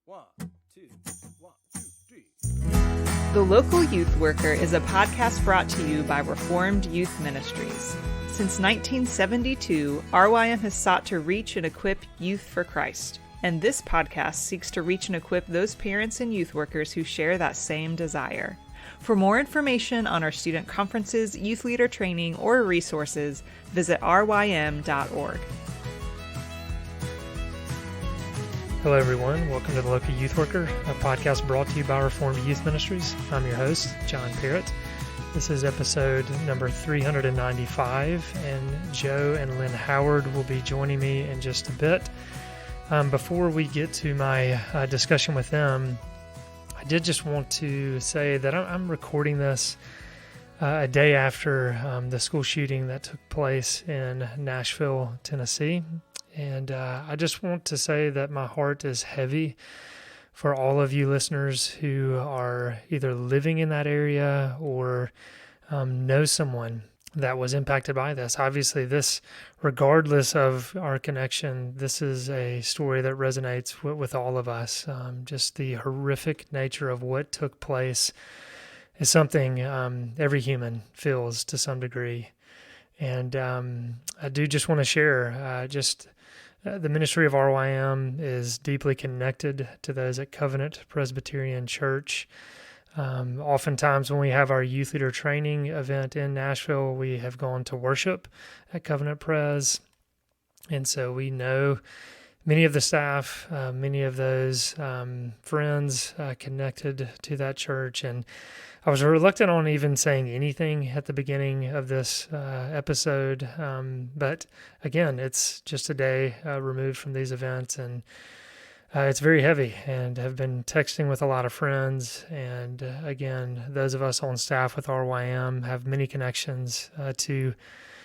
One, two, 3. The Local Youth Worker is a podcast brought to you by Reformed Youth Ministries. Since 1972, RYM has sought to reach and equip youth for Christ, and this podcast seeks to reach and equip those parents and youth workers who share that same desire. For more information on our student conferences, youth leader training, or resources, visit rym.org. Hello, everyone. Welcome to The Local Youth Worker, a podcast brought to you by Reformed Youth Ministries. I'm your host, John Parrott. This is episode number 395, and Joe and Lynne Howard will be joining me in just a bit. Before we get to my discussion with them, I did just want to say that I'm recording this a day after the school shooting that took place in Nashville, Tennessee. And I just want to say that my heart is heavy for all of you listeners who are either living in that area or know someone that was impacted by this. Obviously, this, regardless of our connection, this is a story that resonates with all of us. Just the horrific nature of what took place is something every human feels to some degree. And I do just want to share the ministry of RYM is deeply connected to those at Covenant Presbyterian Church. Oftentimes when we have our youth leader training event in Nashville, we have gone to worship at Covenant Pres. And so we know many of the staff, many of those friends connected to that church. And I was reluctant on even saying anything at the beginning of this episode, but again, it's just a day removed from these events, and it's very heavy, and have been texting with a lot of friends, and again, those of us on staff with RYM have many connections to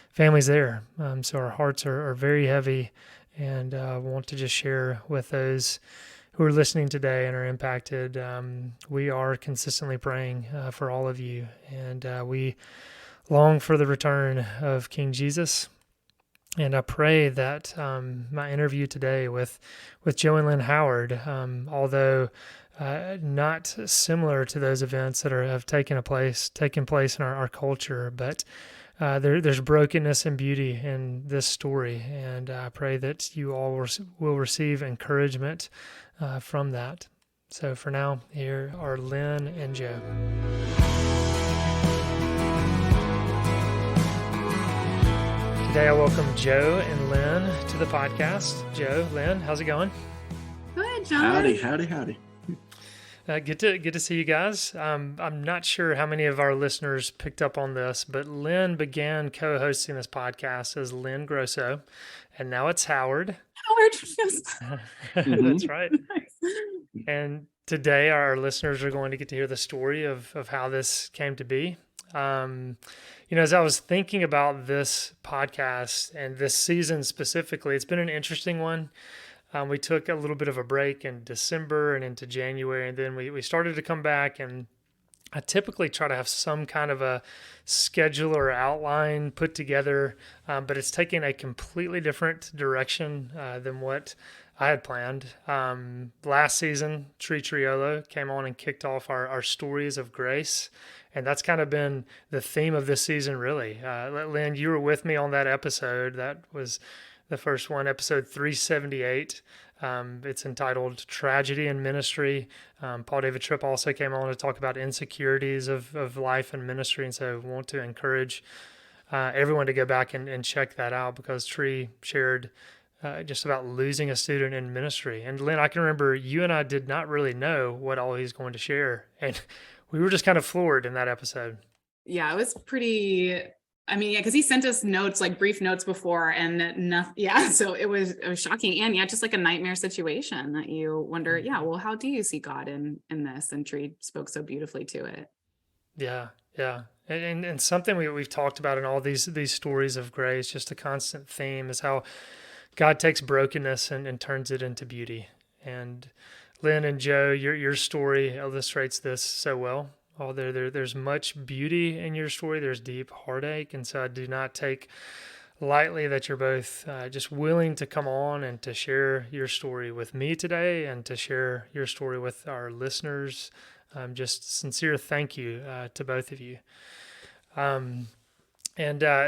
families there, so our hearts are very heavy, and want to just share with those who are listening today and are impacted. We are consistently praying for all of you, and we long for the return of King Jesus. And I pray that my interview today with Joe and Lynne Howard, although not similar to those events that have taken place in our culture, but there's brokenness and beauty in this story, and I pray that you all will receive encouragement from that. So for now, here are Lynne and Joe. Today I welcome Joe and Lynne to the podcast. Joe, Lynne, how's it going? Good, John. Howdy. Good to see you guys. I'm not sure how many of our listeners picked up on this, but Lynne began co-hosting this podcast as Lynne Grosso, and now it's Howard. That's right. Nice. And today our listeners are going to get to hear the story of how this came to be. As I was thinking about this podcast and this season specifically, it's been an interesting one. We took a little bit of a break in December and into January, and then we started to come back, and I typically try to have some kind of a schedule or outline put together, but it's taking a completely different direction than what I had planned. Last season, Tree Triolo came on and kicked off our stories of grace, and that's kind of been the theme of this season, really. Lynne, you were with me on that episode. That was the first one, episode 378. It's entitled Tragedy in Ministry. Paul David Tripp also came on to talk about insecurities of life and ministry, and so I want to encourage everyone to go back and check that out, because Tree shared just about losing a student in ministry. And Lynne, I can remember you and I did not really know what all he's going to share, and we were just kind of floored in that episode. Yeah, it was pretty... because he sent us notes, like brief notes before, and nothing. Yeah, so it was shocking, and just like a nightmare situation that you wonder, well, how do you see God in this? And Tree spoke so beautifully to it. Yeah, and something we've talked about in all these stories of grace, just a constant theme, is how God takes brokenness and turns it into beauty. And Lynne and Joe, your story illustrates this so well. There's much beauty in your story. There's deep heartache. And so I do not take lightly that you're both just willing to come on and to share your story with me today and to share your story with our listeners. Just sincere thank you to both of you. And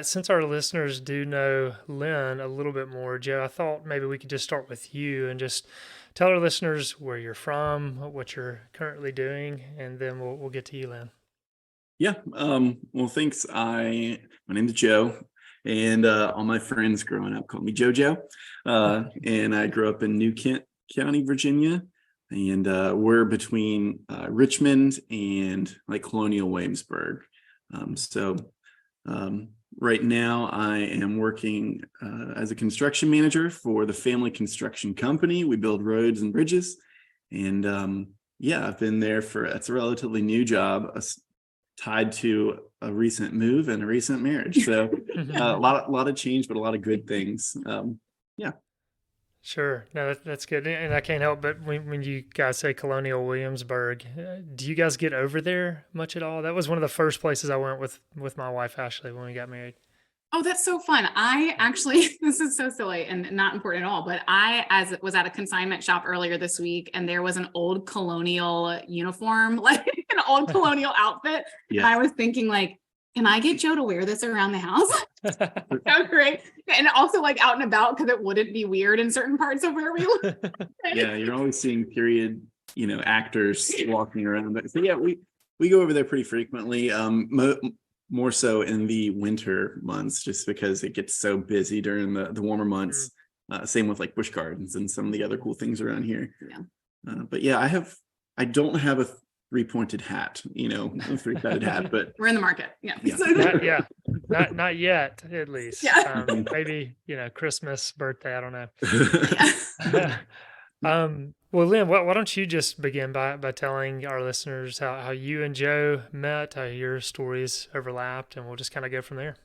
since our listeners do know Lynne a little bit more, Joe, I thought maybe we could just start with you and just tell our listeners where you're from, what you're currently doing, and then we'll get to you, Lynne. Yeah. Well, thanks. My name's Joe, and all my friends growing up called me JoJo. And I grew up in New Kent County, Virginia, and we're between Richmond and like Colonial Williamsburg. Right now I am working as a construction manager for the family construction company. We build roads and bridges. And I've been there it's a relatively new job, tied to a recent move and a recent marriage. So a lot of change, but a lot of good things. Sure. No, that's good. And I can't help but when you guys say Colonial Williamsburg, do you guys get over there much at all? That was one of the first places I went with my wife, Ashley, when we got married. Oh, that's so fun. I actually, this is so silly and not important at all, but I was at a consignment shop earlier this week, and there was an old colonial uniform, like an old colonial outfit. Yeah. And I was thinking, like, can I get Joe to wear this around the house? So great. And also like out and about, because it wouldn't be weird in certain parts of where we live. Yeah, you're always seeing period, actors walking around. So yeah, we go over there pretty frequently. More so in the winter months, just because it gets so busy during the warmer months. Same with like Busch Gardens and some of the other cool things around here. Yeah. But yeah, I don't have a three-pointed hat, a three-sided hat, but We're in the market. Yeah. Not yet, at least. Yeah. Maybe, Christmas, birthday, I don't know. Well, Lynne, why don't you just begin by telling our listeners how you and Joe met, how your stories overlapped, and we'll just kind of go from there.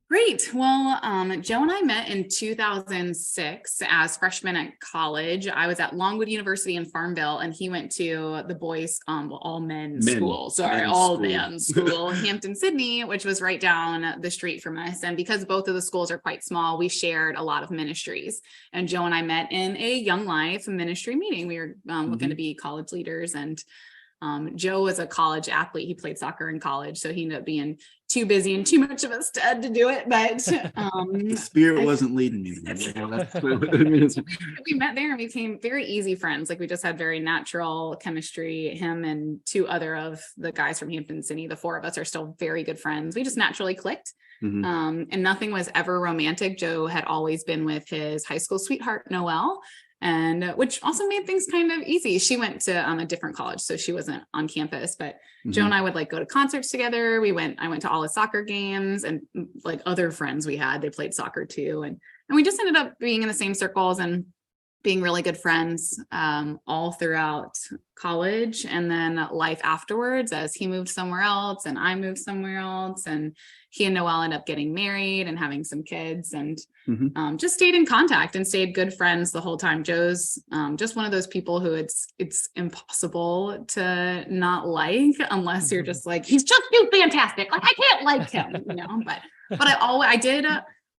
Great. Well, Joe and I met in 2006 as freshmen at college. I was at Longwood University in Farmville, and he went to the boys' all men's school. Sorry, all men's school, Hampton, Sydney, which was right down the street from us. And because both of the schools are quite small, we shared a lot of ministries. And Joe and I met in a Young Life ministry meeting. We were looking to be college leaders, and Joe was a college athlete. He played soccer in college, so he ended up being too busy and too much of a stud to do it. But the spirit wasn't leading me. We met there and became very easy friends. Like, we just had very natural chemistry. Him and two other of the guys from Hampton City, the four of us are still very good friends. We just naturally clicked. And nothing was ever romantic. Joe had always been with his high school sweetheart, Noelle, and which also made things kind of easy. She went to a different college, so she wasn't on campus, but Joe and I would like go to concerts together. I went to all his soccer games, and like other friends we had, they played soccer too. And we just ended up being in the same circles and being really good friends all throughout college, and then life afterwards, as he moved somewhere else and I moved somewhere else, and he and Noelle ended up getting married and having some kids, and just stayed in contact and stayed good friends the whole time. Joe's just one of those people who it's impossible to not like, unless you're just like, he's just too fantastic. Like, I can't like him, but I did.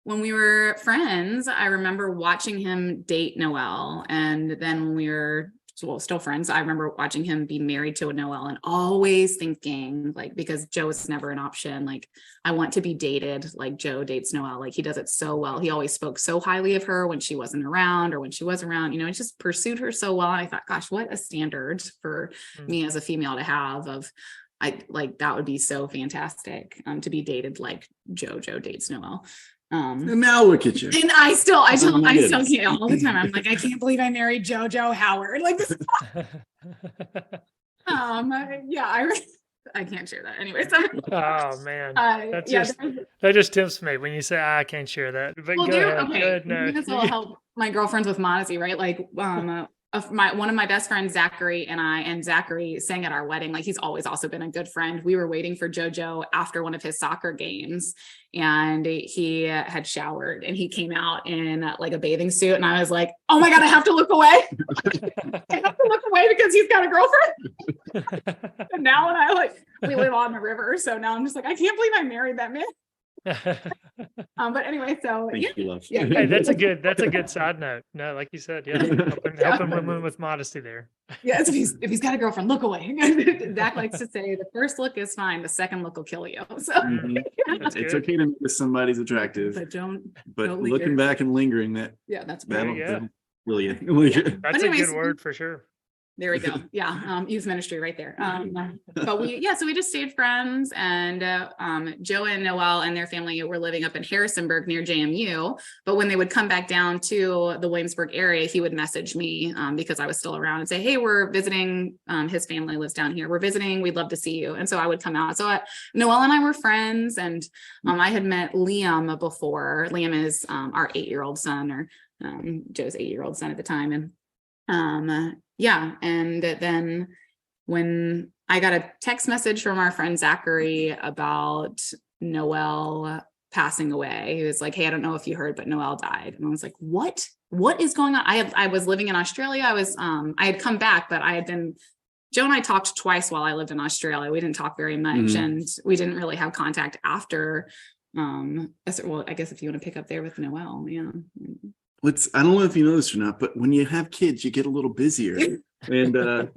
When we were friends, I remember watching him date Noelle. And then when we were still friends, I remember watching him be married to a Noelle and always thinking, like, because Joe was never an option, like, I want to be dated like Joe dates Noelle. Like, he does it so well. He always spoke so highly of her when she wasn't around or when she was around, he just pursued her so well. And I thought, gosh, what a standard for me as a female to have that would be so fantastic to be dated like Joe dates Noelle. And now look at you. And I still can't all the time. I'm like, I can't believe I married JoJo Howard. Like this. I can't share that anyway. So, oh man, that just tempts me when you say I can't share that. But well, go ahead. Okay, go ahead, no. This will help my girlfriends with modesty, right? Like, one of my best friends, Zachary, and Zachary sang at our wedding. Like, he's always also been a good friend. We were waiting for JoJo after one of his soccer games, and he had showered, and he came out in like a bathing suit. And I was like, oh my God, I have to look away. I have to look away because he's got a girlfriend. And now we live on the river. So now I'm just like, I can't believe I married that man. But anyway, so Thank yeah. you, love. Yeah. Hey, that's a good side note. No, like you said, yeah, helping women with modesty there. Yes, if he's got a girlfriend, look away. Dak likes to say the first look is fine, the second look will kill you. So Mhm. That's It's good. okay to notice somebody's attractive, but don't but don't looking linger. back and lingering, Yeah, that's There that'll you right. go. kill you. Yeah. That's But a good anyways, word for sure. there we go. Yeah. Youth ministry right there. But so we just stayed friends, and Joe and Noelle and their family were living up in Harrisonburg near JMU. But when they would come back down to the Williamsburg area, he would message me because I was still around and say, hey, we're visiting. His family lives down here. We're visiting. We'd love to see you. And so I would come out. So Noelle and I were friends, and I had met Liam before. Liam is our 8-year-old son, or Joe's 8-year-old son at the time. And yeah. And then when I got a text message from our friend Zachary about Noelle passing away, he was like, hey, I don't know if you heard, but Noelle died. And I was like, what is going on? I was living in Australia. I had come back, but Joe and I talked twice while I lived in Australia. We didn't talk very much, and we didn't really have contact after. Well, I guess if you want to pick up there with Noelle, yeah. I don't know if you know this or not, but when you have kids, you get a little busier. And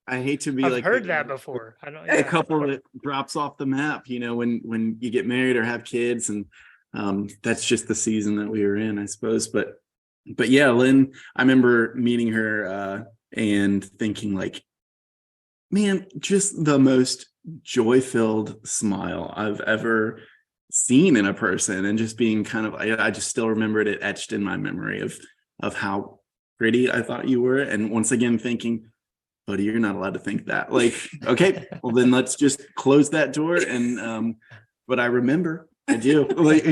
I hate to be I've like heard that before. I don't. a Yeah. couple that drops off the map, when you get married or have kids, and that's just the season that we were in, I suppose. But yeah, Lynne, I remember meeting her and thinking like, man, just the most joy-filled smile I've ever seen in a person, and just being kind of, I just still remembered it etched in my memory of how pretty I thought you were. And once again thinking, buddy, you're not allowed to think that. Like, okay, well then let's just close that door. And but I remember, I do. Like,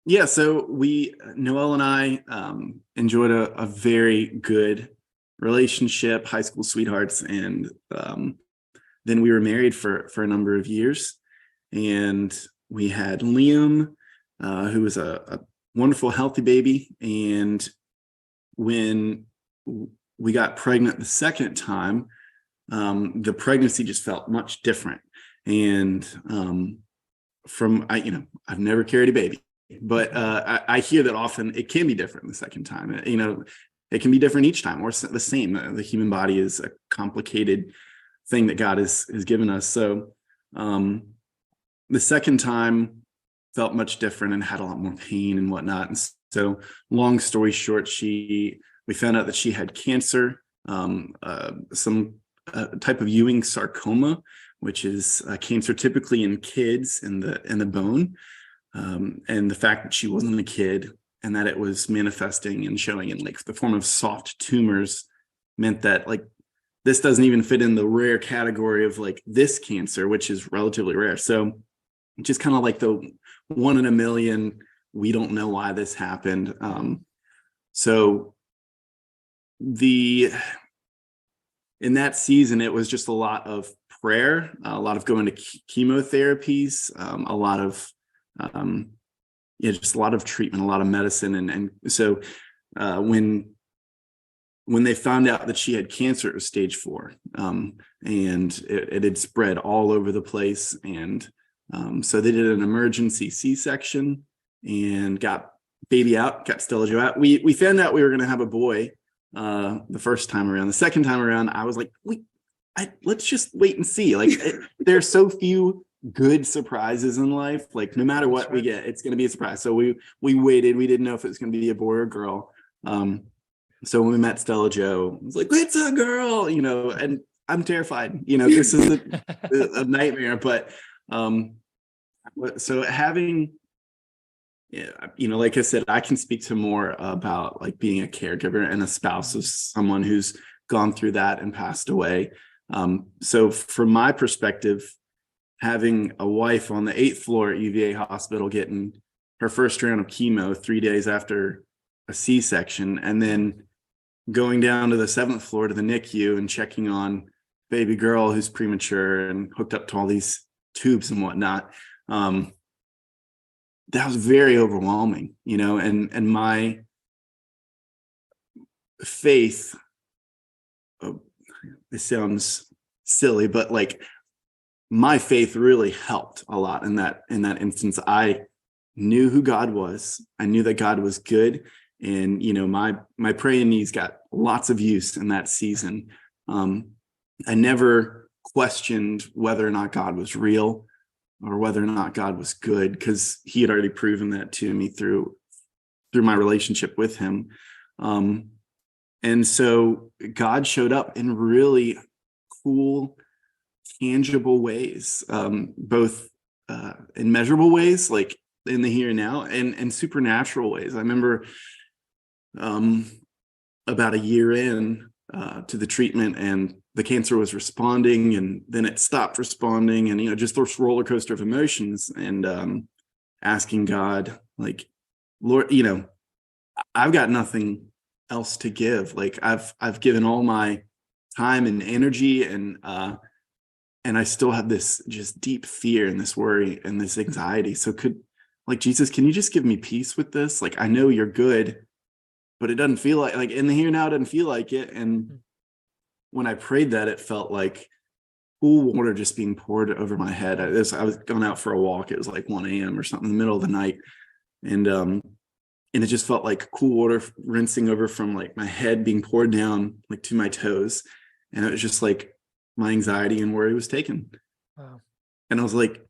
yeah, so Noelle and I enjoyed a very good relationship, high school sweethearts, and then we were married for a number of years, and we had Liam, who was a wonderful, healthy baby. And when we got pregnant the second time, the pregnancy just felt much different. And I've never carried a baby, but I hear that often it can be different the second time. It can be different each time, or the same. The human body is a complicated thing that God has given us. So the second time felt much different and had a lot more pain and whatnot. And so long story short, we found out that she had cancer, some type of Ewing sarcoma, which is cancer typically in kids in the bone. And the fact that she wasn't a kid and that it was manifesting and showing in like the form of soft tumors meant that like this doesn't even fit in the rare category of like this cancer, which is relatively rare. So just kind of like the 1 in a million, we don't know why this happened. So in that season, it was just a lot of prayer, a lot of going to chemotherapies, a lot of just a lot of treatment, a lot of medicine. And so when they found out that she had cancer, it was stage 4, and it had spread all over the place. And so they did an emergency C-section and got baby out, got Stella Joe out. We found out we were going to have a boy the first time around. The second time around, I was like, let's just wait and see. Like, there's so few good surprises in life. Like, no matter what we get, it's going to be a surprise. So we waited. We didn't know if it was going to be a boy or a girl. So when we met Stella Joe, I was like, it's a girl, and I'm terrified. This is a nightmare. But so having, like I said, I can speak to more about like being a caregiver and a spouse of someone who's gone through that and passed away. So from my perspective, having a wife on the 8th floor at UVA Hospital getting her first round of chemo 3 days after a C-section, and then going down to the 7th floor to the NICU and checking on baby girl who's premature and hooked up to all these tubes and whatnot. That was very overwhelming, and my faith, it sounds silly, but like my faith really helped a lot in that instance. I knew who God was. I knew that God was good. And, my praying needs got lots of use in that season. I never questioned whether or not God was real or whether or not God was good, because he had already proven that to me through my relationship with him. And so God showed up in really cool, tangible ways, both in measurable ways, like in the here and now, and supernatural ways. I remember about a year in to the treatment, and the cancer was responding, and then it stopped responding, and just this roller coaster of emotions, and asking God, like, Lord, I've got nothing else to give. Like I've given all my time and energy, and I still have this just deep fear and this worry and this anxiety. So Jesus, can you just give me peace with this? Like, I know you're good, but it doesn't feel like in the here now, it doesn't feel like it. And when I prayed that, it felt like cool water just being poured over my head. I was going out for a walk. It was like 1 a.m. or something in the middle of the night. And it just felt like cool water rinsing over from like my head being poured down like to my toes. And it was just like my anxiety and worry was taken. Wow. And I was like,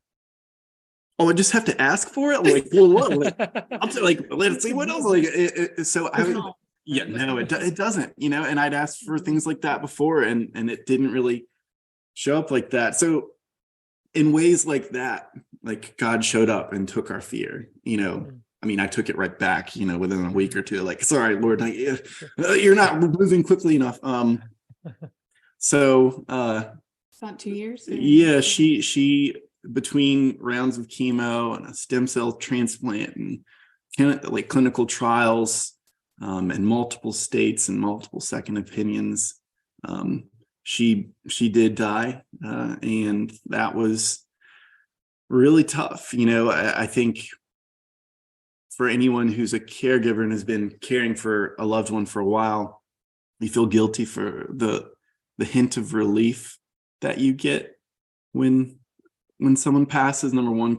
oh, I just have to ask for it? I'm like, well, let's see what else. It doesn't, and I'd asked for things like that before, and it didn't really show up like that. So in ways like that, like God showed up and took our fear, I mean, I took it right back, within a week or two, like, sorry, Lord, you're not moving quickly enough. So it's not 2 years. Yeah, she between rounds of chemo and a stem cell transplant and clinical trials, in multiple states and multiple second opinions, she did die, and that was really tough. I think for anyone who's a caregiver and has been caring for a loved one for a while, you feel guilty for the hint of relief that you get when someone passes. Number one,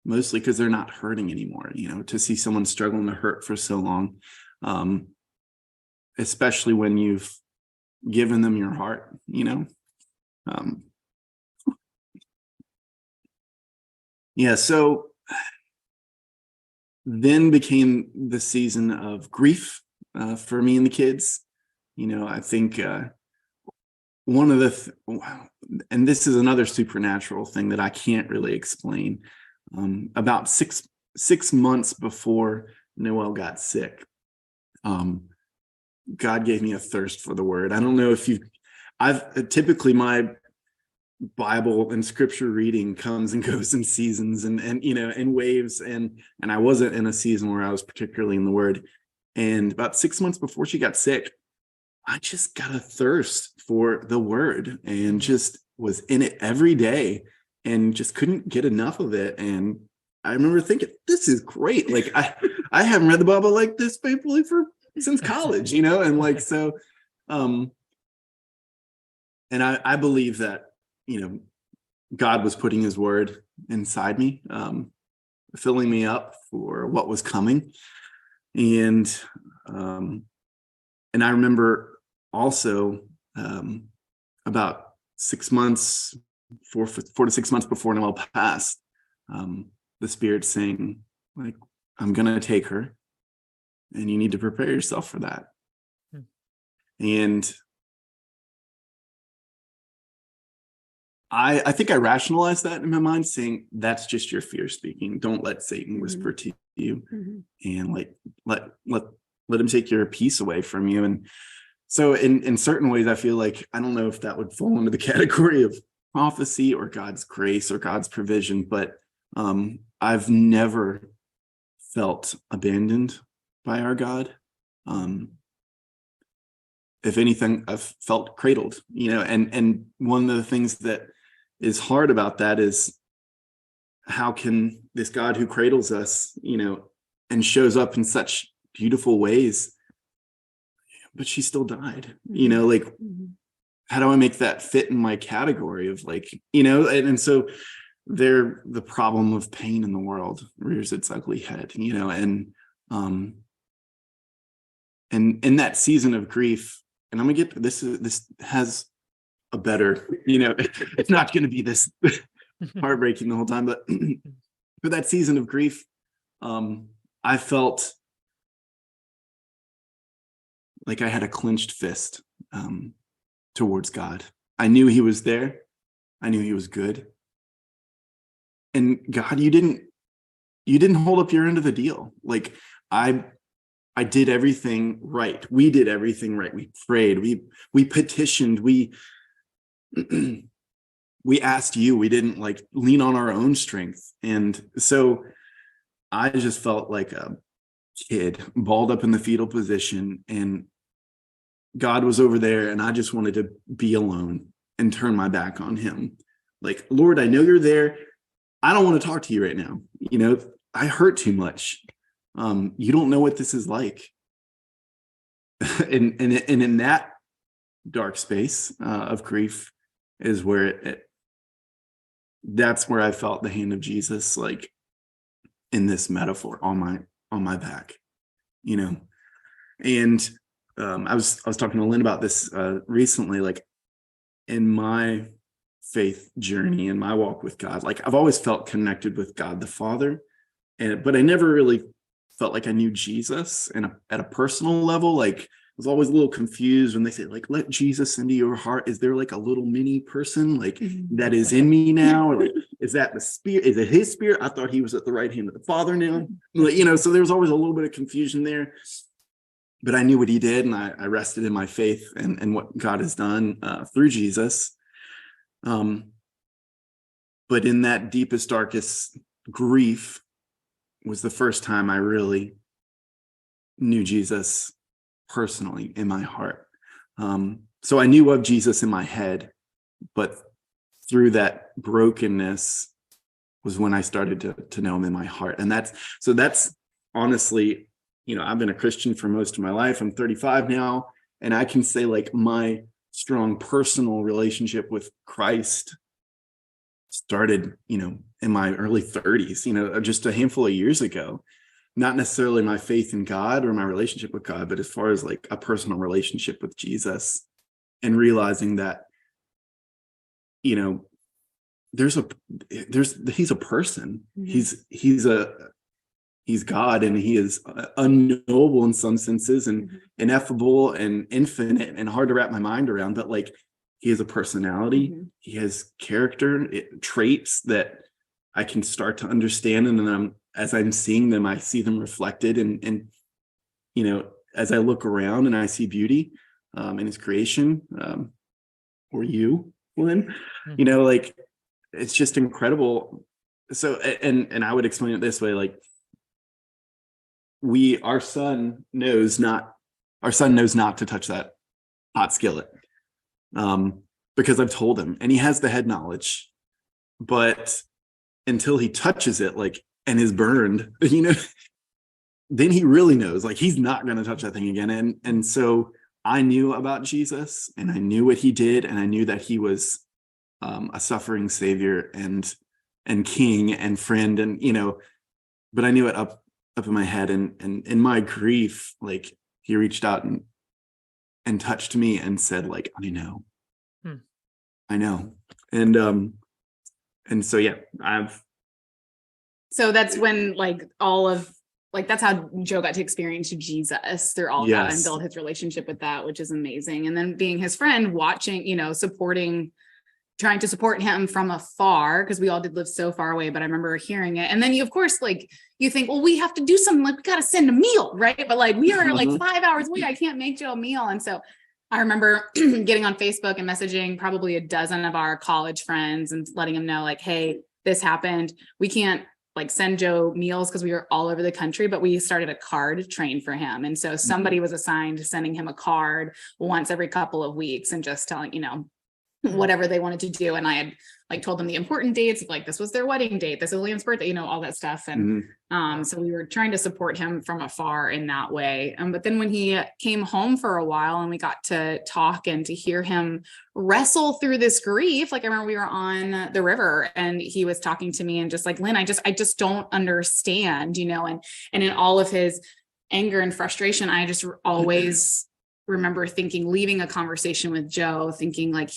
mostly because they're not hurting anymore, to see someone struggling to hurt for so long, especially when you've given them your heart, so then became the season of grief for me and the kids. I think one of and this is another supernatural thing that I can't really explain. About six months before Noel got sick, God gave me a thirst for the word. I don't know if I've typically, my Bible and scripture reading comes and goes in seasons and in waves, and I wasn't in a season where I was particularly in the word. And about 6 months before she got sick, I just got a thirst for the word and just was in it every day and just couldn't get enough of it. And I remember thinking, this is great. Like I haven't read the Bible like this faithfully since college, and like, so, and I believe that, God was putting his word inside me, filling me up for what was coming. And I remember also, about 6 months, 4 to 6 months before Noel passed, the Spirit saying, like, I'm going to take her and you need to prepare yourself for that. And I think I rationalized that in my mind, saying that's just your fear speaking. Don't let Satan whisper to you, and like let him take your peace away from you. And so in certain ways, I feel like, I don't know if that would fall into the category of prophecy or God's grace or God's provision, but I've never felt abandoned by our God. If anything, I've felt cradled, and one of the things that is hard about that is, how can this God who cradles us, and shows up in such beautiful ways, but she still died, how do I make that fit in my category of like, and so the problem of pain in the world rears its ugly head, and in that season of grief, and I'm gonna get this has a better, it's not going to be this heartbreaking the whole time, but for that season of grief, I felt like I had a clenched fist towards God. I knew he was there. I knew he was good. And God, you didn't hold up your end of the deal. Like I did everything right. We did everything right. We prayed, we petitioned, we asked you. We didn't like lean on our own strength. And so I just felt like a kid balled up in the fetal position, and God was over there, and I just wanted to be alone and turn my back on him. Like, Lord, I know you're there. I don't want to talk to you right now. I hurt too much. You don't know what this is like. and in that dark space of grief is where that's where I felt the hand of Jesus, like in this metaphor on my back, and I was talking to Lynne about this recently, like in my faith journey, in my walk with God, like I've always felt connected with God the Father, but I never really felt like I knew Jesus at a personal level. Like I was always a little confused when they say, like, let Jesus into your heart. Is there like a little mini person like that is in me now? Or like, is that the spirit? Is it his spirit? I thought he was at the right hand of the Father now. Like, so there was always a little bit of confusion there. But I knew what he did, and I rested in my faith and what God has done through Jesus. But in that deepest, darkest grief was the first time I really knew Jesus personally in my heart. So I knew of Jesus in my head, but through that brokenness was when I started to know him in my heart. And that's honestly, I've been a Christian for most of my life. I'm 35 now, and I can say like my strong personal relationship with Christ started, in my early 30s, just a handful of years ago. Not necessarily my faith in God or my relationship with God, but as far as like a personal relationship with Jesus, and realizing that, he's a person. Mm-hmm. He's God, and he is unknowable in some senses, and ineffable and infinite and hard to wrap my mind around. But like, he has a personality, he has character traits that I can start to understand. And then as I'm seeing them, I see them reflected. And as I look around and I see beauty in his creation, or you, Lynne, like, it's just incredible. So, and I would explain it this way, like, our son knows not to touch that hot skillet, because I've told him, and he has the head knowledge, but until he touches it, like, and is burned, then he really knows, like, he's not going to touch that thing again. And so I knew about Jesus, and I knew what he did, and I knew that he was a suffering savior and king and friend, and but I knew it up in my head, and in my grief, like, he reached out and touched me and said, like, I know. I know. And so, yeah, so that's when, like, that's how Joe got to experience Jesus through all of that and build his relationship with that, which is amazing. And then being his friend, watching, trying to support him from afar, because we all did live so far away, but I remember hearing it. And then you, of course, like, you think, well, we have to do something, like, we got to send a meal, right? But like, we are like 5 hours away. I can't make Joe a meal. And so I remember getting on Facebook and messaging probably a dozen of our college friends and letting them know, like, hey, this happened. We can't like send Joe meals because we were all over the country, but we started a card train for him. And so somebody was assigned to sending him a card once every couple of weeks and just telling, whatever they wanted to do. And I had like told them the important dates, like this was their wedding date, this is Liam's birthday, you know, all that stuff. And so we were trying to support him from afar in that way. But then when he came home for a while and we got to talk and to hear him wrestle through this grief, like I remember we were on the river and he was talking to me and just like, Lynne, I just don't understand, you know, and in all of his anger and frustration, I just always remember thinking, leaving a conversation with Joe, thinking like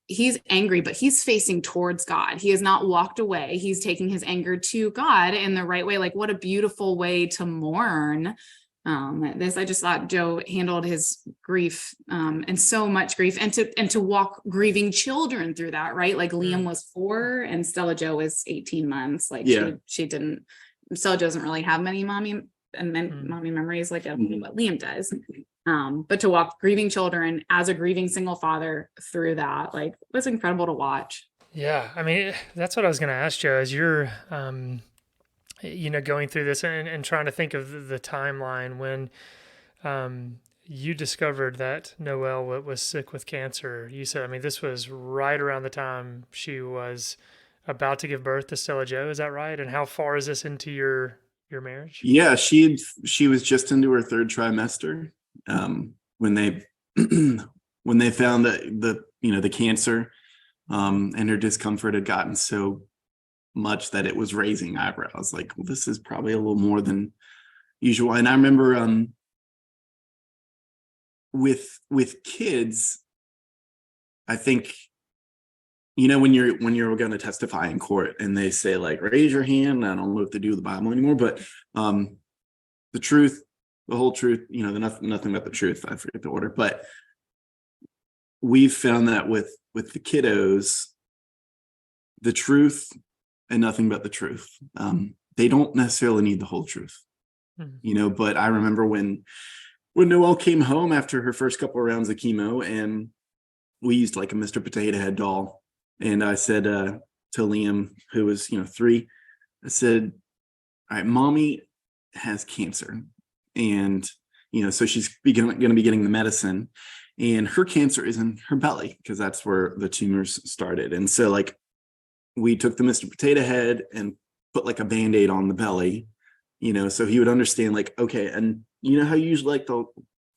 he's angry, but he's facing towards God. He has not walked away. He's taking his anger to God in the right way. Like what a beautiful way to mourn this. I just thought Joe handled his grief and so much grief and to walk grieving children through that, right? Like Liam was 4 and Stella Joe was 18 months. Like she didn't, Stella Joe doesn't really have many mommy memories like what Liam does. But to walk grieving children as a grieving single father through that, like, was incredible to watch. Yeah. I mean, that's what I was going to ask Joe, as you're, going through this and trying to think of the timeline when, you discovered that Noelle was sick with cancer. You said, I mean, this was right around the time she was about to give birth to Stella Joe. Is that right? And how far is this into your marriage? Yeah, she was just into her 3rd trimester. When they found that the cancer and her discomfort had gotten so much that it was raising eyebrows, like, well, this is probably a little more than usual. And I remember with kids, I think, when you're going to testify in court and they say like, raise your hand, I don't know what to do with the Bible anymore, but the truth, the whole truth, nothing but the truth. I forget the order, but we've found that with the kiddos, the truth and nothing but the truth. They don't necessarily need the whole truth, but I remember when Noelle came home after her first couple of rounds of chemo and we used like a Mr. Potato Head doll. And I said to Liam, who was, 3, I said, all right, mommy has cancer. And, so she's going to be getting the medicine and her cancer is in her belly because that's where the tumors started. And so like we took the Mr. Potato Head and put like a Band-Aid on the belly, so he would understand like, okay. And how you usually like to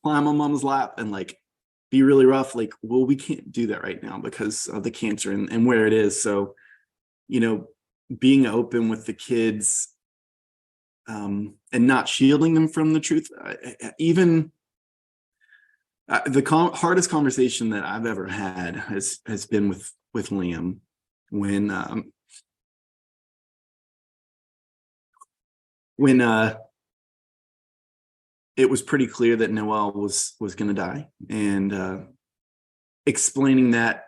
climb on mom's lap and like be really rough. Like, well, we can't do that right now because of the cancer and where it is. So, being open with the kids, and not shielding them from the truth. Even the hardest conversation that I've ever had has been with Liam when it was pretty clear that Noelle was going to die, and explaining that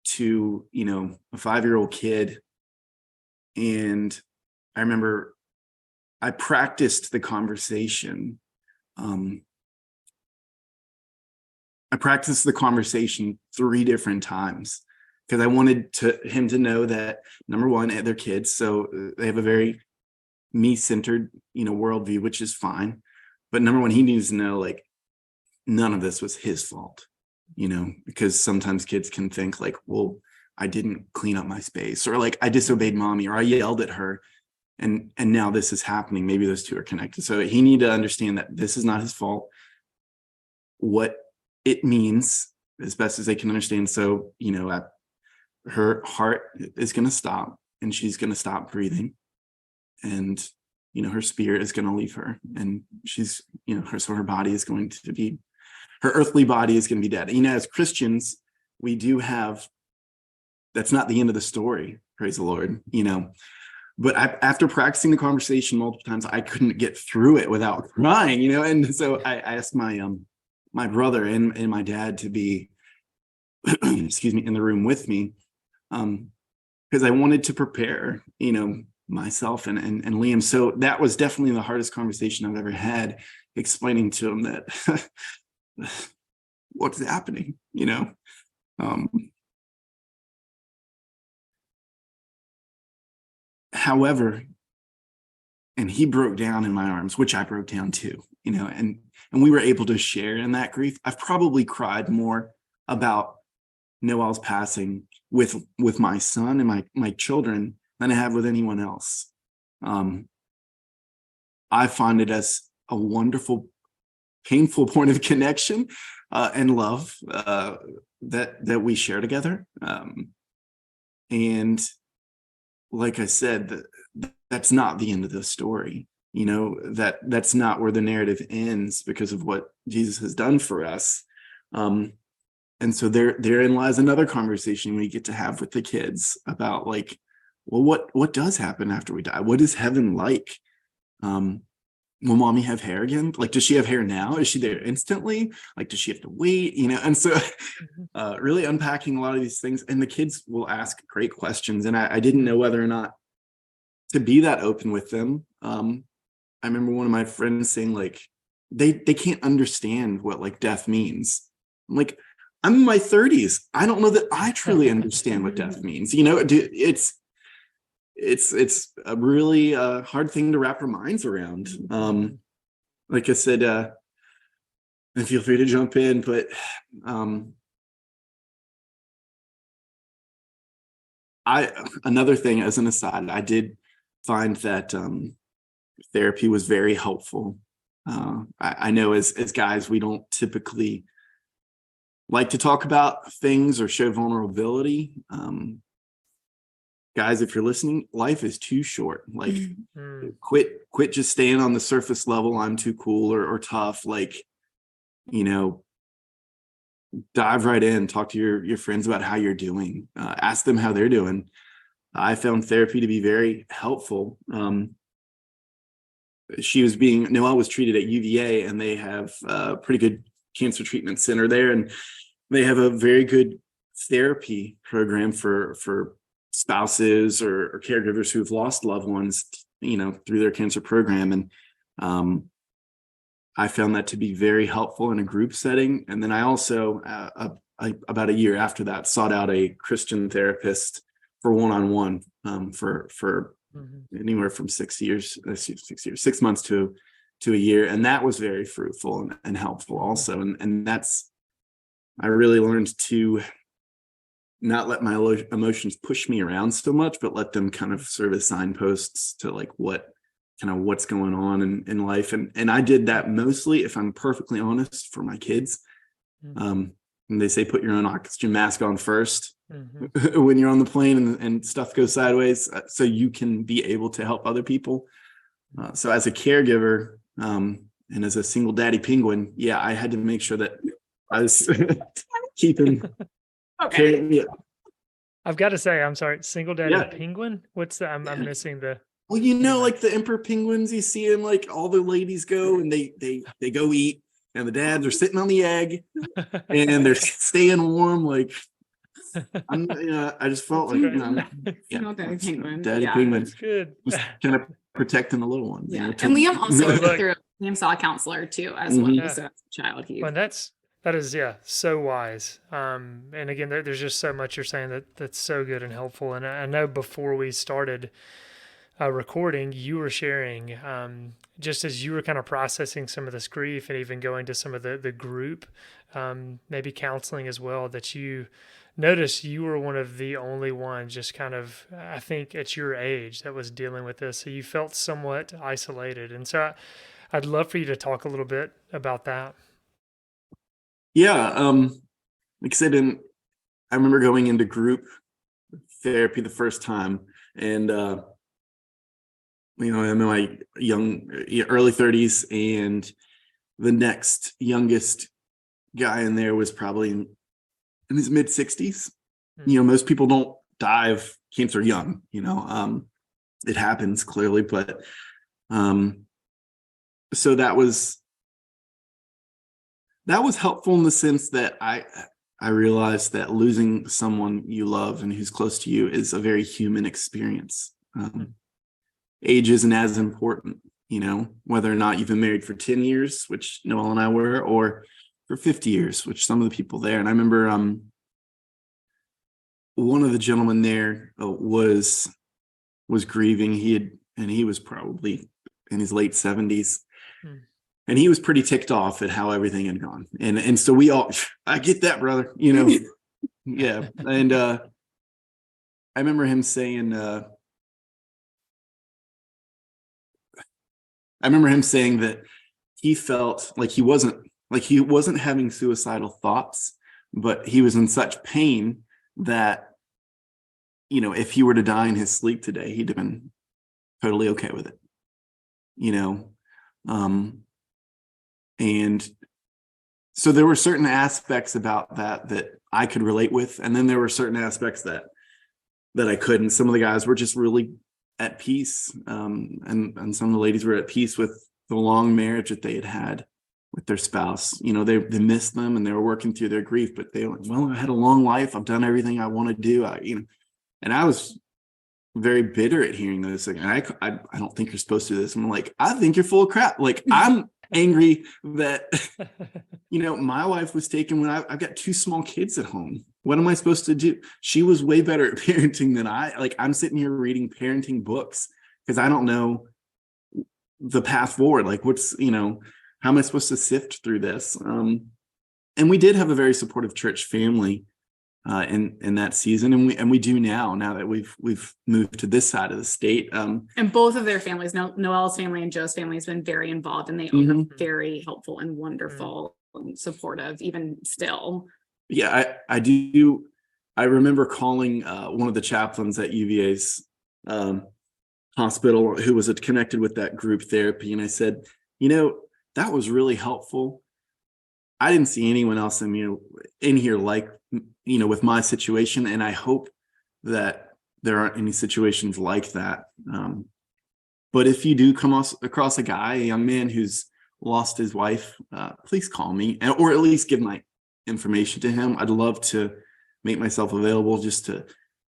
to a 5-year-old kid. And I remember I practiced the conversation. I practiced the conversation 3 different times because I wanted him to know that, number one, they're kids, so they have a very me-centered, worldview, which is fine. But number one, he needs to know like none of this was his fault, because sometimes kids can think like, well, I didn't clean up my space, or like I disobeyed mommy, or I yelled at her. And now this is happening. Maybe those two are connected. So he needed to understand that this is not his fault, what it means as best as they can understand. So, her heart is going to stop and she's going to stop breathing, and, her spirit is going to leave her, and she's, her body is going to be, her earthly body is going to be dead. As Christians, we do have, that's not the end of the story. Praise the Lord, But after practicing the conversation multiple times, I couldn't get through it without crying, And so I asked my brother and my dad to be, excuse me, in the room with me, because I wanted to prepare, myself and Liam. So that was definitely the hardest conversation I've ever had, explaining to him that what's happening, However, and he broke down in my arms, which I broke down too, and we were able to share in that grief. I've probably cried more about Noel's passing with my son and my children than I have with anyone else. I find it as a wonderful, painful point of connection and love that we share together. And like I said, that's not the end of the story. That's not where the narrative ends because of what Jesus has done for us. And so therein lies another conversation we get to have with the kids about like, well, what does happen after we die? What is heaven like? Will mommy have hair again? Like, does she have hair now? Is she there instantly? Like, does she have to wait? And so really unpacking a lot of these things, and the kids will ask great questions. And I didn't know whether or not to be that open with them. I remember one of my friends saying like, they can't understand what like death means. I'm like, I'm in my 30s. I don't know that I truly understand what death means. It's a really hard thing to wrap our minds around. Like I said, and feel free to jump in, but another thing as an aside, I did find that therapy was very helpful. I know as guys, we don't typically like to talk about things or show vulnerability. Guys, if you're listening, life is too short. Like, quit just staying on the surface level. I'm too cool or tough. Like, dive right in, talk to your friends about how you're doing. Ask them how they're doing. I found therapy to be very helpful. Noelle was treated at UVA, and they have a pretty good cancer treatment center there. And they have a very good therapy program for spouses or caregivers who've lost loved ones, through their cancer program. And I found that to be very helpful in a group setting. And then I also, about a year after that, sought out a Christian therapist for one-on-one for anywhere from 6 months to a year. And that was very fruitful and helpful also. And I really learned to not let my emotions push me around so much, but let them kind of serve as signposts to like what's going on in life. And I did that mostly, if I'm perfectly honest, for my kids. And they say, put your own oxygen mask on first when you're on the plane and stuff goes sideways, so you can be able to help other people. So as a caregiver, and as a single daddy penguin, I had to make sure that I was keeping. Okay. Yeah. I've got to say, I'm sorry, single daddy Yeah. penguin? What's the, I'm missing the. Well, like the emperor penguins, you see them, like all the ladies go and they go eat, and the dads are sitting on the egg and they're staying warm. Like, I just felt like, Daddy penguin. Daddy Yeah. penguin. That's good. Just kind of protecting the little ones. Yeah. And Liam also Liam saw a counselor too, as well. Yeah. So as a child, Well, that is, so wise. And again, there's just so much you're saying that's so good and helpful. And I know before we started recording, you were sharing, just as you were kind of processing some of this grief and even going to some of the group, maybe counseling as well, that you noticed you were one of the only ones just kind of, I think at your age, that was dealing with this. So you felt somewhat isolated. And so I'd love for you to talk a little bit about that. Yeah. Like I said, I remember going into group therapy the first time, and I'm in my early 30s, and the next youngest guy in there was probably in his mid 60s. Most people don't die of cancer young. It happens clearly, but so that was helpful in the sense that I realized that losing someone you love and who's close to you is a very human experience. Age isn't as important, whether or not you've been married for 10 years, which Noelle and I were, or for 50 years, which some of the people there. And I remember one of the gentlemen there was grieving. He was probably in his late 70s. And he was pretty ticked off at how everything had gone. And so I get that, brother, Yeah. And I remember him saying that he felt like he wasn't having suicidal thoughts, but he was in such pain that, if he were to die in his sleep today, he'd have been totally okay with it. And so there were certain aspects about that I could relate with, and then there were certain aspects that I couldn't. Some of the guys were just really at peace, and some of the ladies were at peace with the long marriage that they had with their spouse. They missed them and they were working through their grief, but they were like, well, I had a long life. I've done everything I want to do. And I was very bitter at hearing this. Like, I don't think you're supposed to do this. I'm like, I think you're full of crap. Like, I'm angry that, my wife was taken when I've got 2 small kids at home. What am I supposed to do? She was way better at parenting than I'm sitting here reading parenting books because I don't know the path forward. Like, how am I supposed to sift through this? And we did have a very supportive church family in that season, and we do now that we've moved to this side of the state. And both of their families, Noelle's family and Joe's family, has been very involved, and they are very helpful and wonderful and supportive, even still. Yeah, I do. I remember calling one of the chaplains at UVA's hospital who was connected with that group therapy, and I said, that was really helpful. I didn't see anyone else in here like, with my situation. And I hope that there aren't any situations like that. But if you do come across a young man who's lost his wife, please call me, or at least give my information to him. I'd love to make myself available just to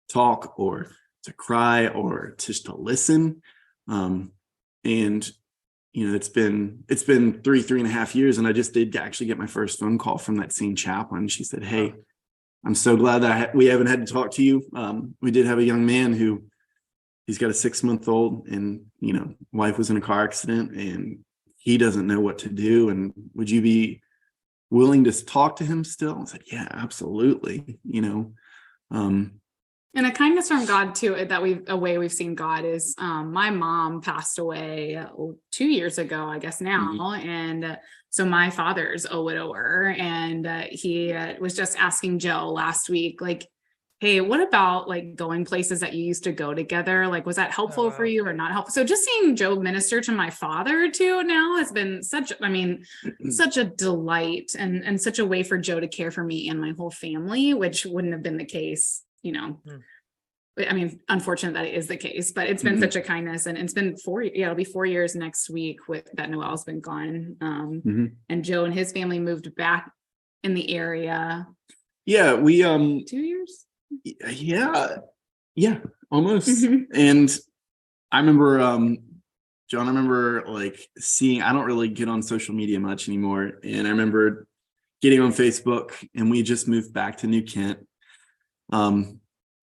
talk or to cry or just to listen. And it's been 3.5 years, and I just did actually get my first phone call from that same chaplain. She said, "Hey, I'm so glad that we haven't had to talk to you. We did have a young man who he's got a 6-month-old, and wife was in a car accident, and he doesn't know what to do. And would you be willing to talk to him still?" I said, "Yeah, absolutely." And a kindness from God too, a way we've seen God is, my mom passed away 2 years ago, I guess now. And so my father's a widower, and he was just asking Joe last week, like, hey, what about like going places that you used to go together? Like, was that helpful for you or not helpful? So just seeing Joe minister to my father too now has been such a delight, and such a way for Joe to care for me and my whole family, which wouldn't have been the case, unfortunate that it is the case, but it's been such a kindness. And it's been it'll be 4 years next week with that Noelle's been gone. And Joe and his family moved back in the area. Yeah, we 2 years. Yeah, almost. And I remember, John, like seeing, I don't really get on social media much anymore. And I remember getting on Facebook, and we just moved back to New Kent.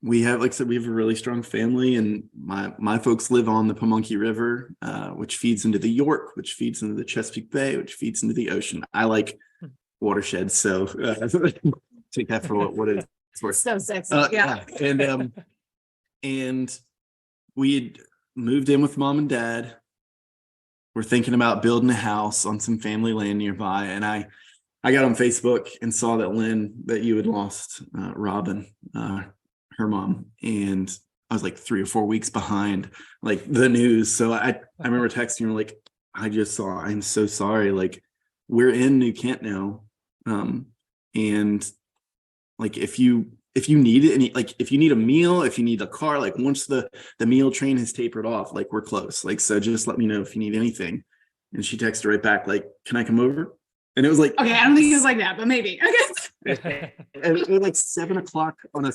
We have, like I said, we have a really strong family, and my folks live on the Pamunkey River, which feeds into the York, which feeds into the Chesapeake Bay, which feeds into the ocean. I like watersheds, so take that for what it's worth. So sexy. Yeah. And we had moved in with mom and dad. We're thinking about building a house on some family land nearby, and I got on Facebook and saw that Lynne, that you had lost Robin, her mom, and I was like 3 or 4 weeks behind like the news. So I remember texting her like, I'm so sorry. Like, we're in New Kent now. And like, if you need it, like if you need a meal, if you need a car, like once the meal train has tapered off, like we're close. Like, so just let me know if you need anything. And she texted right back, like, can I come over? And it was like, okay, I don't think it was like that, but maybe. Okay. And it was like 7:00 on a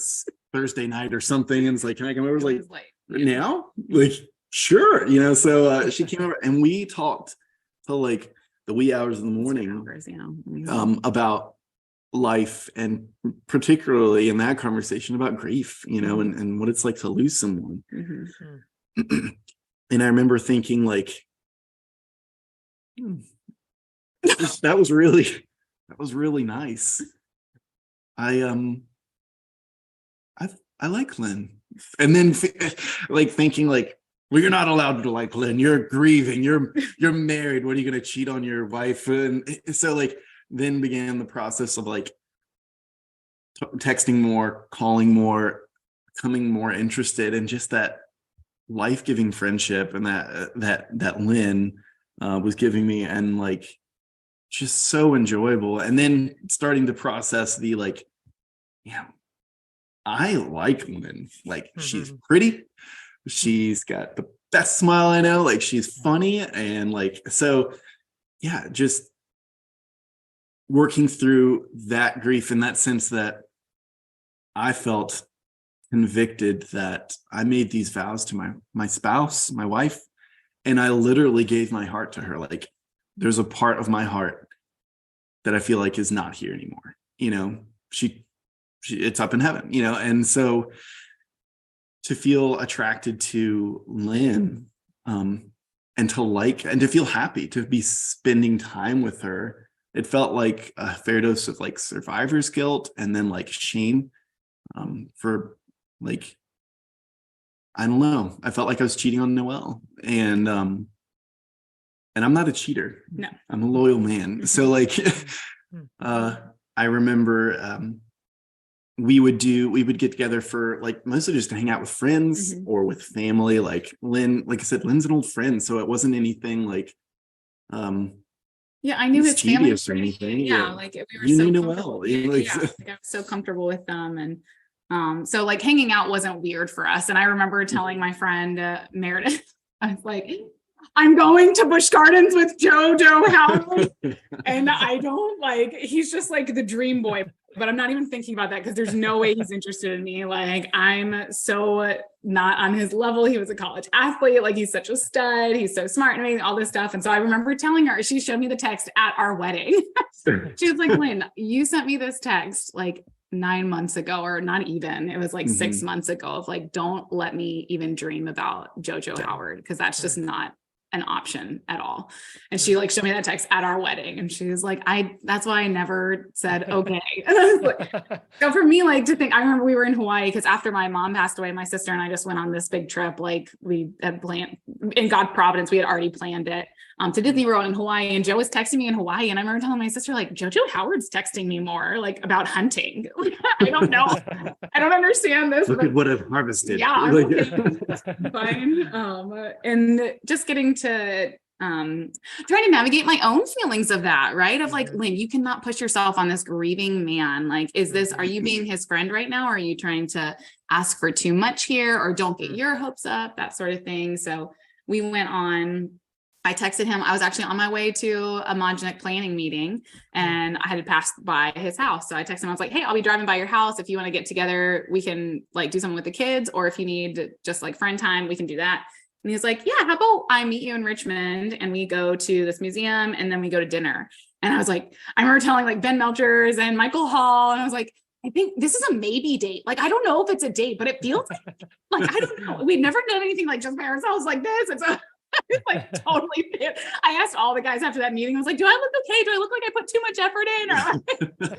Thursday night or something. And it's like, can I come over? Like, now? Like, sure. So she came over, and we talked till like the wee hours of the morning about life, and particularly in that conversation about grief, and what it's like to lose someone. And I remember thinking like, that was really nice. I like Lynne. And then like thinking like, well, you're not allowed to like Lynne. You're grieving. You're married. What are you going to cheat on your wife? And so like then began the process of like texting more, calling more, becoming more interested in just that life-giving friendship and that Lynne was giving me, and like just so enjoyable. And then starting to process the like, yeah, I like Lynne. Like she's pretty, she's got the best smile I know, like she's funny, and like so yeah, just working through that grief in that sense that I felt convicted that I made these vows to my spouse, my wife, and I literally gave my heart to her. Like there's a part of my heart that I feel like is not here anymore. You know, she it's up in heaven, you know, and so to feel attracted to Lynne, and to like, and to feel happy to be spending time with her, it felt like a fair dose of like survivor's guilt and then like shame, for like, I don't know. I felt like I was cheating on Noelle, and I'm not a cheater. No, I'm a loyal man. So like, I remember, we would get together for like mostly just to hang out with friends or with family. Like Lynne, like I said, Lynne's an old friend, so it wasn't anything like, yeah, I knew his family or anything. Yeah, like we were you so knew Noelle. Yeah, Like, like I was so comfortable with them, and so like hanging out wasn't weird for us. And I remember telling my friend Meredith, I was like, I'm going to Busch Gardens with JoJo Howard, and I don't like. He's just like the dream boy. But I'm not even thinking about that because there's no way he's interested in me. Like I'm so not on his level. He was a college athlete. Like he's such a stud. He's so smart and amazing, all this stuff. And so I remember telling her, she showed me the text at our wedding. She was like, Lynne, you sent me this text like 9 months ago, or not even, it was like 6 months ago, of like, don't let me even dream about JoJo Howard, because that's just not an option at all. And she like showed me that text at our wedding, and she was like, that's why I never said okay. And I was like, so for me, like to think, I remember we were in Hawaii because after my mom passed away, my sister and I just went on this big trip. Like we had planned, in God Providence, we had already planned it, to Disney World in Hawaii. And Joe was texting me in Hawaii, and I remember telling my sister, like, JoJo Howard's texting me more like about hunting. I don't know. I don't understand this. Look at what I've harvested. Yeah, I'm fine. And just getting to trying to navigate my own feelings of that, right? Of like, Lynne, you cannot push yourself on this grieving man. Like, are you being his friend right now? Or are you trying to ask for too much here, or don't get your hopes up, that sort of thing. So we went on, I texted him. I was actually on my way to a Modgenic planning meeting, and I had passed by his house. So I texted him. I was like, hey, I'll be driving by your house. If you want to get together, we can like do something with the kids, or if you need just like friend time, we can do that. And he was like, yeah, how about I meet you in Richmond and we go to this museum and then we go to dinner. And I was like, I remember telling like Ben Melchers and Michael Hall, and I was like, I think this is a maybe date. Like, I don't know if it's a date, but it feels like I don't know. We've never done anything like just by ourselves like this. And so like totally, I asked all the guys after that meeting, I was like, do I look okay? Do I look like I put too much effort in? Or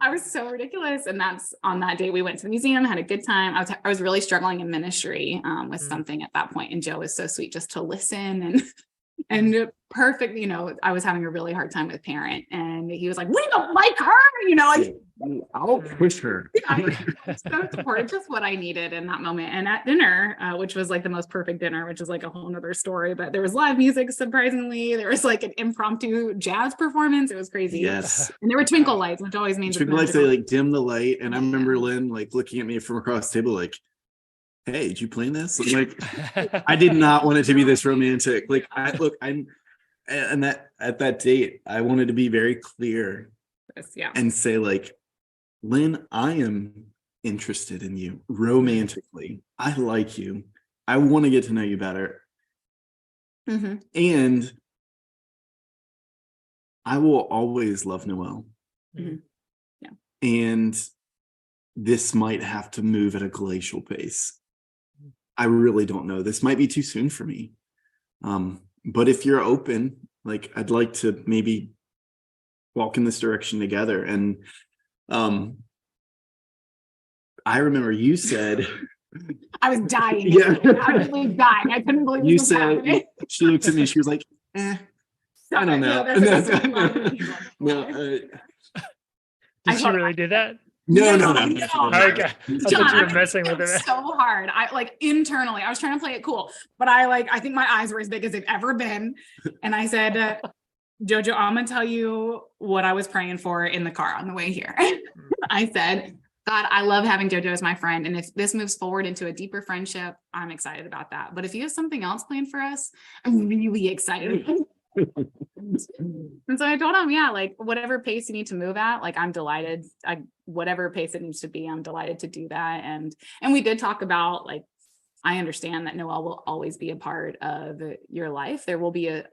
I was so ridiculous. And that's on that day we went to the museum, had a good time. I was really struggling in ministry with something at that point. And Joe was so sweet just to listen and perfect. You know, I was having a really hard time with parent, and he was like, we don't like her, you know, like I'll push her. So supportive, just what I needed in that moment. And at dinner, which was like the most perfect dinner, which is like a whole nother story, but there was live music, surprisingly. There was like an impromptu jazz performance. It was crazy. Yes. And there were twinkle lights, which always means twinkle lights, they like dim the light. And I remember Lynne like looking at me from across the table like, hey, did you plan this? Like, I did not want it to be this romantic. Like, at that date, I wanted to be very clear and say like, Lynne, I am interested in you romantically. I like you. I want to get to know you better. And I will always love Noelle. Yeah. And this might have to move at a glacial pace. I really don't know. This might be too soon for me. But if you're open, like I'd like to maybe walk in this direction together. And I remember you said, I was dying. Yeah. I was really dying. I couldn't believe you this was said, happening. she looked at me, she was like, I don't know. That's so fun. No, Did she really do that? no. Okay. I thought John, you were messing with it it. so hard. I like internally, I was trying to play it cool, but I think my eyes were as big as they've ever been. And I said, Jojo, I'm gonna tell you what I was praying for in the car on the way here. I said, God, I love having Jojo as my friend. And if this moves forward into a deeper friendship, I'm excited about that. But if you have something else planned for us, I'm really excited. And so I told him, yeah, like whatever pace you need to move at, like I'm delighted. Whatever pace it needs to be, I'm delighted to do that. And we did talk about, like, I understand that Noelle will always be a part of your life. There will be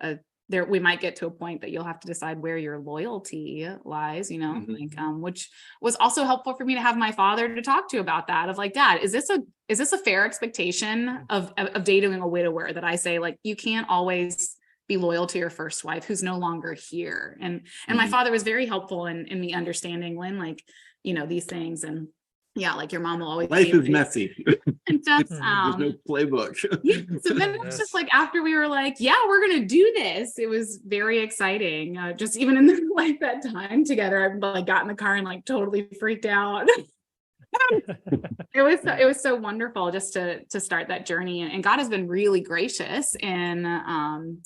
we might get to a point that you'll have to decide where your loyalty lies, which was also helpful for me to have my father to talk to about that, of like, Dad, is this a fair expectation of dating a widower, that I say, like, you can't always be loyal to your first wife who's no longer here. And my father was very helpful in me understanding, Lynne, like, these things. And yeah, like your mom will always life is messy. And just There's no playbook. Yeah, so then it was just like, after we were like, yeah, we're gonna do this, it was very exciting. Just even in the, like that time together, I like got in the car and like totally freaked out. It was so wonderful just to start that journey, and God has been really gracious in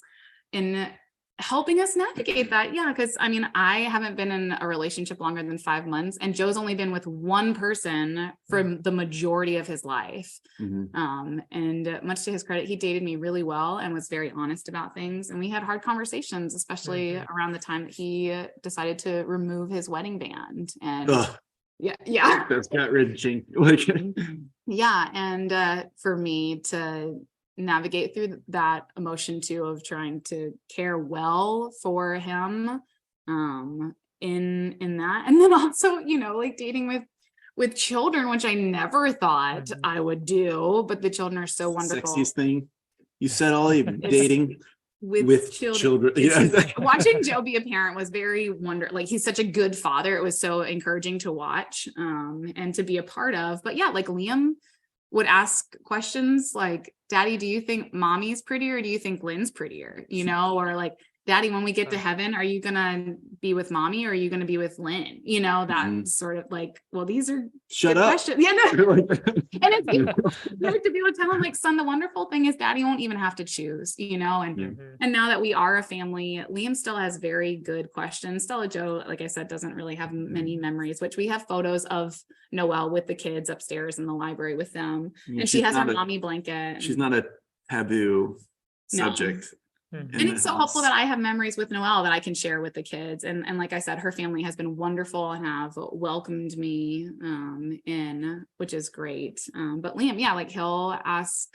helping us navigate that. Yeah, because I mean, I haven't been in a relationship longer than 5 months, and Joe's only been with one person for the majority of his life. And much to his credit, he dated me really well and was very honest about things, and we had hard conversations, especially around the time that he decided to remove his wedding band. And yeah, that's got wrenching. Yeah, and for me to navigate through that emotion too, of trying to care well for him in that, and then also like dating with children, which I never thought I would do, but the children are so wonderful. Sexiest thing you said, all even dating with children. Watching Joe be a parent was very like, he's such a good father. It was so encouraging to watch and to be a part of. But yeah, like Liam would ask questions like, Daddy, do you think mommy's prettier, or do you think Lynne's prettier? Or like, Daddy, when we get to heaven, are you gonna be with mommy, or are you gonna be with Lynne? That sort of like, well, these are shut up questions. Yeah, no. And it's hard to be able to tell him, like, son, the wonderful thing is Daddy won't even have to choose, and now that we are a family, Liam still has very good questions. Stella Joe, like I said, doesn't really have many memories, which we have photos of Noelle with the kids upstairs in the library with them, and she has her mommy blanket. She's not a taboo subject. And it's so helpful that I have memories with Noelle that I can share with the kids. And like I said, her family has been wonderful and have welcomed me in, which is great. But Liam, yeah, like he'll ask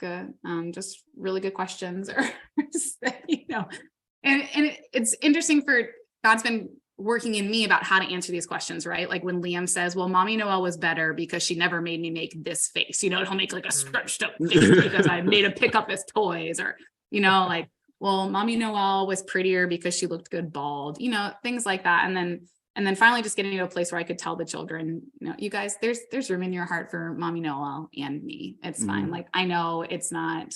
just really good questions, or just, and it's interesting for God's been working in me about how to answer these questions, right? Like when Liam says, well, mommy Noelle was better because she never made me make this face, he'll make like a scrunched up face because I made him pick up his toys, or, like, well, mommy Noelle was prettier because she looked good bald, things like that. And then finally just getting to a place where I could tell the children, you guys, there's room in your heart for mommy Noelle and me. It's fine. Like, I know it's not,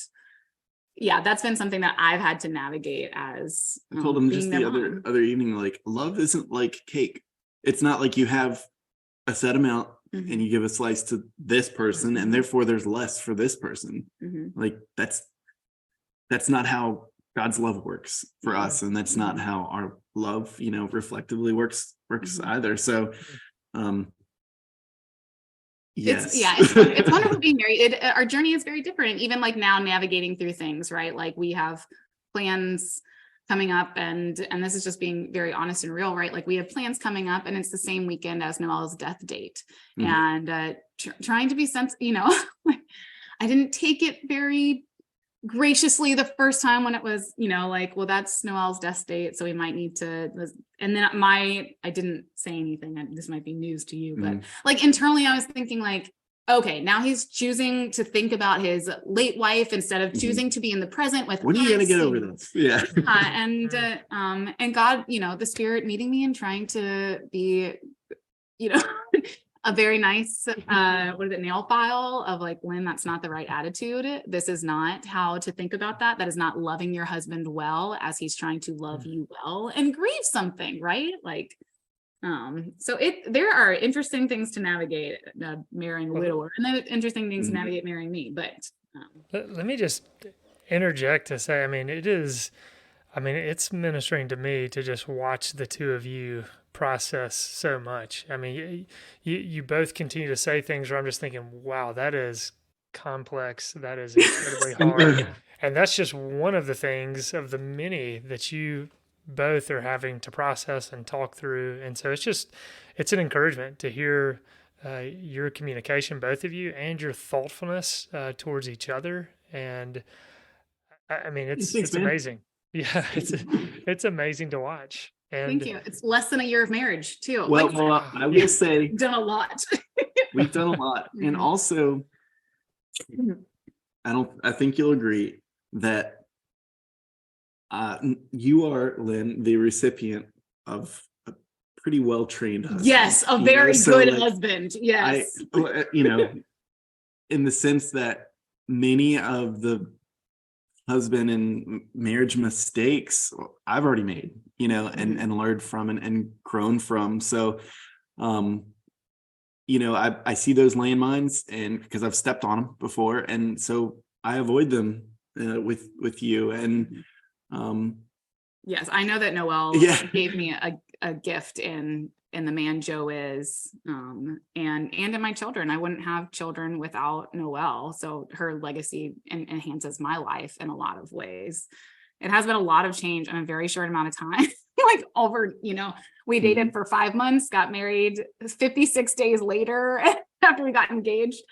that's been something that I've had to navigate as I told him just the other evening, like, love isn't like cake. It's not like you have a set amount and you give a slice to this person and therefore there's less for this person. Like that's not how God's love works for us, and that's not how our love, reflectively works either. So, yes, it's wonderful being married. Our journey is very different. Even like now, navigating through things, right? Like we have plans coming up, and this is just being very honest and real, right? Like we have plans coming up, and it's the same weekend as Noelle's death date, and trying to be like I didn't take it very graciously the first time when it was, like, well, that's Noelle's death date, so we might need to, and then I didn't say anything. This might be news to you, but like internally I was thinking like, okay, now he's choosing to think about his late wife instead of choosing to be in the present with when are you going to get over this? And God, the Spirit meeting me and trying to be, a very nice, what is it, nail file of like, Lynne, that's not the right attitude. This is not how to think about that. That is not loving your husband well as he's trying to love you well, and grieve something, right? Like, so there are interesting things to navigate marrying a widower, and then interesting things to navigate marrying me. But let me just interject to say, it's ministering to me to just watch the two of you process so much. I mean, you both continue to say things where I'm just thinking, wow, that is complex. That is incredibly hard. And that's just one of the things of the many that you both are having to process and talk through. And so it's an encouragement to hear your communication, both of you, and your thoughtfulness towards each other. And it's amazing. Yeah, it's amazing to watch. And thank you. It's less than a year of marriage too. Well, I will say we've done a lot. We've done a lot. And also, I think you'll agree that you are, Lynne, the recipient of a pretty well-trained husband. Yes, a very good husband. Yes. In the sense that many of the husband and marriage mistakes I've already made, and learned from and grown from. So, I see those landmines, and because I've stepped on them before, and so I avoid them with you. And yes, I know that Noel gave me a gift in the man Joe is, and in my children. I wouldn't have children without Noel. So her legacy enhances my life in a lot of ways. It has been a lot of change in a very short amount of time. We dated for 5 months, got married 56 days later after we got engaged,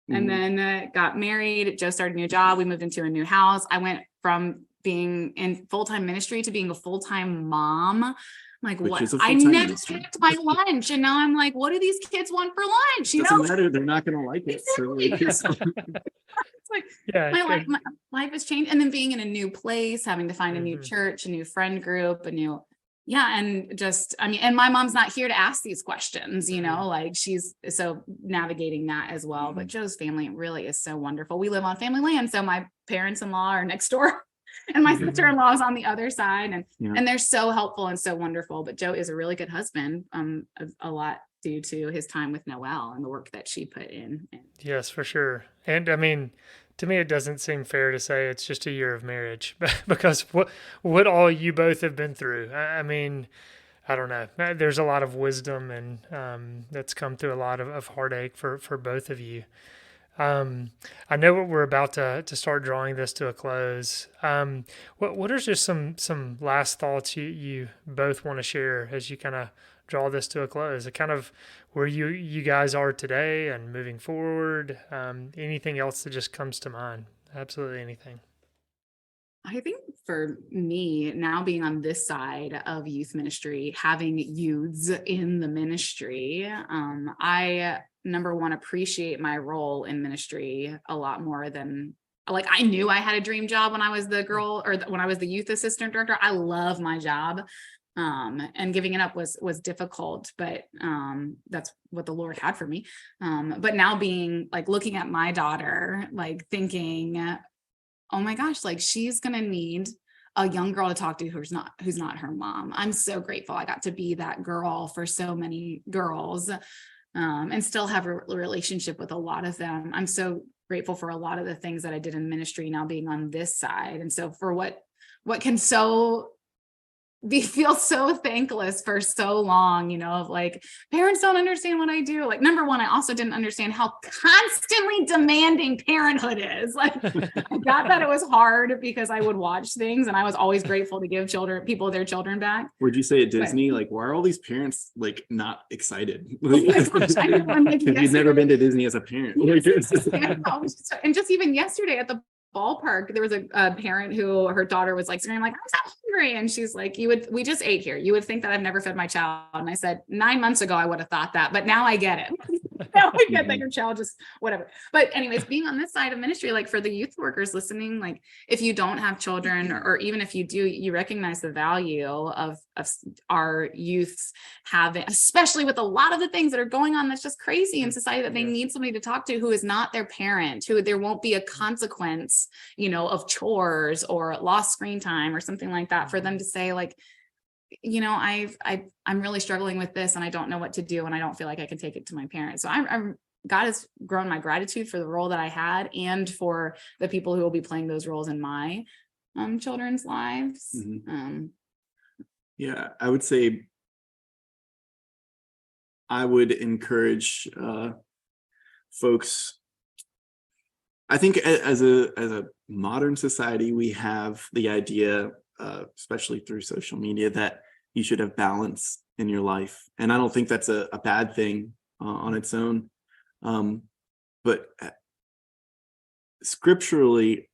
and then got married. Joe started a new job. We moved into a new house. I went from being in full-time ministry to being a full-time mom. Like, what? I never packed my lunch, and now I'm like, what do these kids want for lunch? Doesn't matter. They're not going to like it. So it's like, my life has changed. And then being in a new place, having to find a new church, a new friend group, and my mom's not here to ask these questions, like she's so navigating that as well. But Joe's family really is so wonderful. We live on family land, so my parents-in-law are next door. And my sister-in-law is on the other side, and they're so helpful and so wonderful. But Joe is a really good husband, a lot due to his time with Noelle and the work that she put in. Yes, for sure. And to me, it doesn't seem fair to say it's just a year of marriage, because what all you both have been through. I don't know. There's a lot of wisdom, and that's come through a lot of heartache for both of you. I know we're about to start drawing this to a close. What are just some last thoughts you both want to share as you kind of draw this to a close? Kind of where you guys are today and moving forward. Anything else that just comes to mind? Absolutely anything. I think for me, now being on this side of youth ministry, having youths in the ministry, I number one, appreciate my role in ministry a lot more than, like, I knew I had a dream job when I was the girl, or when I was the youth assistant director. I love my job. And giving it up was difficult, but that's what the Lord had for me. But now being like, looking at my daughter, like thinking, oh my gosh, like she's going to need a young girl to talk to who's not her mom. I'm so grateful I got to be that girl for so many girls. And still have a relationship with a lot of them. I'm so grateful for a lot of the things that I did in ministry now being on this side. And so for what can feel so thankless for so long, of like, parents don't understand what I do. Like, number one, I also didn't understand how constantly demanding parenthood is. Like, I got that it was hard because I would watch things, and I was always grateful to give people their children back. Would you say at Disney, like, why are all these parents like not excited? Oh my gosh, I know. I'm like, you've never been to Disney as a parent. And just even yesterday at the ballpark, there was a parent who her daughter was like screaming, like, I'm so hungry, and she's like, we just ate here, you would think that I've never fed my child. And I said, 9 months ago I would have thought that, but now I get it. Now we get that your child just whatever. But anyways, being on this side of ministry, like for the youth workers listening, like if you don't have children, or even if you do, you recognize the value of our youths having, especially with a lot of the things that are going on that's just crazy in society, that they need somebody to talk to who is not their parent, who there won't be a consequence, of chores or lost screen time or something like that, for them to say like, I'm really struggling with this and I don't know what to do and I don't feel like I can take it to my parents. So God has grown my gratitude for the role that I had and for the people who will be playing those roles in my children's lives. Yeah, I would say I would encourage folks. I think as a modern society, we have the idea, especially through social media, that you should have balance in your life. And I don't think that's a bad thing on its own. But scripturally,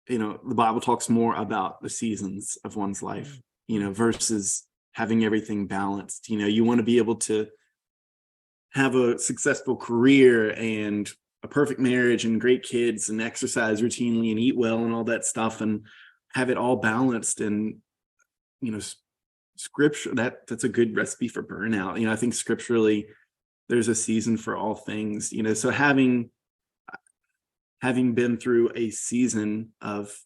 the Bible talks more about the seasons of one's life, versus having everything balanced. You want to be able to have a successful career and a perfect marriage and great kids and exercise routinely and eat well and all that stuff and have it all balanced. And scripture, that's a good recipe for burnout. I think scripturally there's a season for all things. So having been through a season of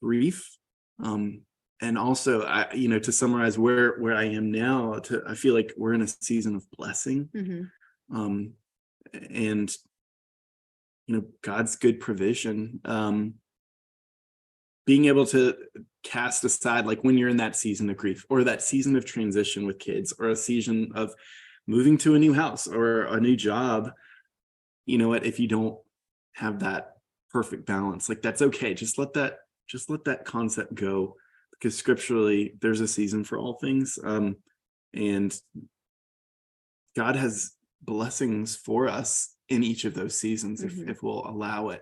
grief, and also to summarize where I am now, I feel like we're in a season of blessing. And God's good provision, being able to cast aside, like when you're in that season of grief or that season of transition with kids or a season of moving to a new house or a new job, if you don't have that perfect balance, like that's okay. Just let that concept go, because scripturally there's a season for all things. And God has blessings for us in each of those seasons, if we'll allow it,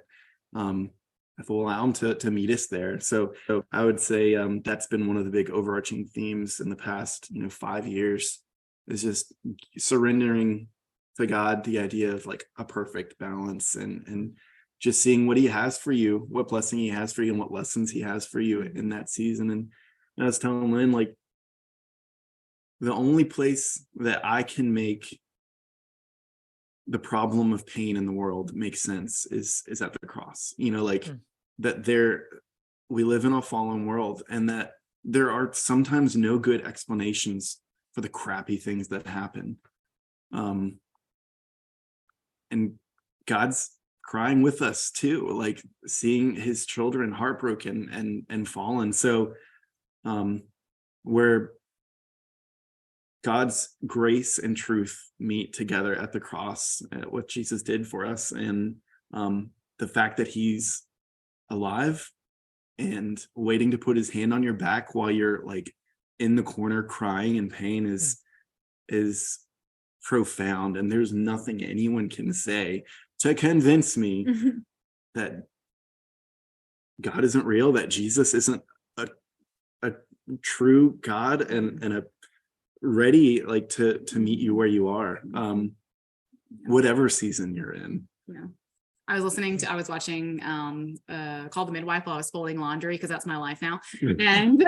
if we'll allow him to meet us there. So I would say that's been one of the big overarching themes in the past 5 years, is just surrendering to God the idea of like a perfect balance, and just seeing what he has for you, what blessing he has for you, and what lessons he has for you in that season. And I was telling Lynne, like, the only place that I can make the problem of pain in the world make sense is at the cross. That we live in a fallen world, and that there are sometimes no good explanations for the crappy things that happen. And God's crying with us too, like seeing his children heartbroken and fallen. So where God's grace and truth meet together at the cross, what Jesus did for us, and the fact that he's alive and waiting to put his hand on your back while you're like in the corner crying in pain is profound. And there's nothing anyone can say to convince me that God isn't real, that Jesus isn't a true God and a ready like to meet you where you are, whatever season you're in. I was watching Call the Midwife while I was folding laundry, because that's my life now. And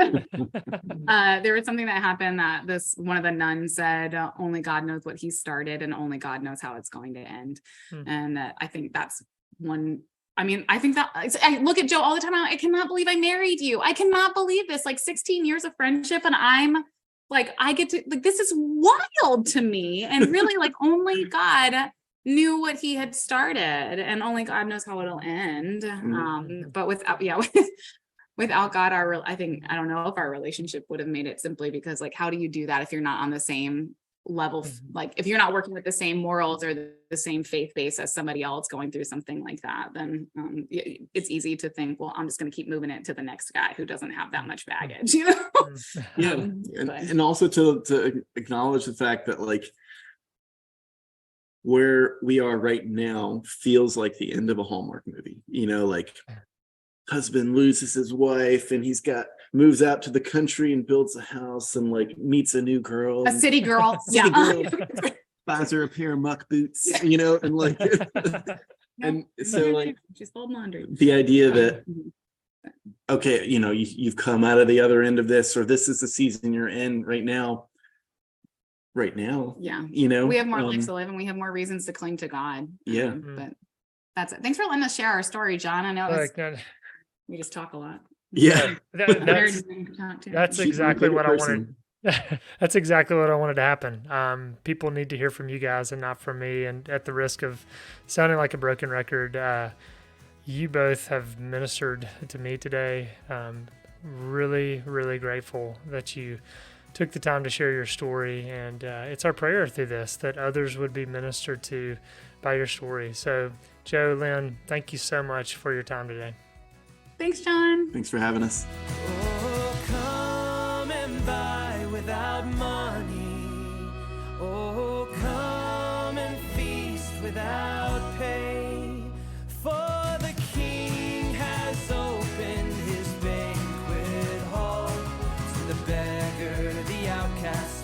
there was something that happened that one of the nuns said, only God knows what he started and only God knows how it's going to end. And I think that's one. I think that I look at Joe all the time. I cannot believe I married you. I cannot believe this, like 16 years of friendship. And I'm like, I get to, like, this is wild to me. And really, like, only God knew what he had started, and only God knows how it'll end. But without God, I don't know if our relationship would have made it, simply because, like, how do you do that if you're not on the same level? Like, if you're not working with the same morals or the same faith base as somebody else going through something like that, then it's easy to think, well, I'm just going to keep moving it to the next guy who doesn't have that much baggage, Yeah. And also to acknowledge the fact that, like, where we are right now feels like the end of a Hallmark movie, like husband loses his wife and moves out to the country and builds a house and like meets a new girl, a city girl. City girl. buys her a pair of muck boots, you know, and like, and so like she's folding laundry. the idea that, okay, you know, you've come out of the other end of this, or this is the season you're in right now, Yeah. you know, We have more lives to live and we have more reasons to cling to God. Yeah. But that's it. Thanks for letting us share our story, John. I know Like that, we just talk a lot. yeah. that's She's exactly a what I person. wanted. That's exactly what I wanted to happen. People need to hear from you guys and not from me. And at the risk of sounding like a broken record, you both have ministered to me today. Really, really grateful that you took the time to share your story. And it's our prayer through this that others would be ministered to by your story. So, Joe, Lynn, thank you so much for your time today. Thanks, John. Thanks for having us. Oh, come and buy without money. Oh, come and feast without pay. For the King has opened his banquet hall to the beggar, the outcast,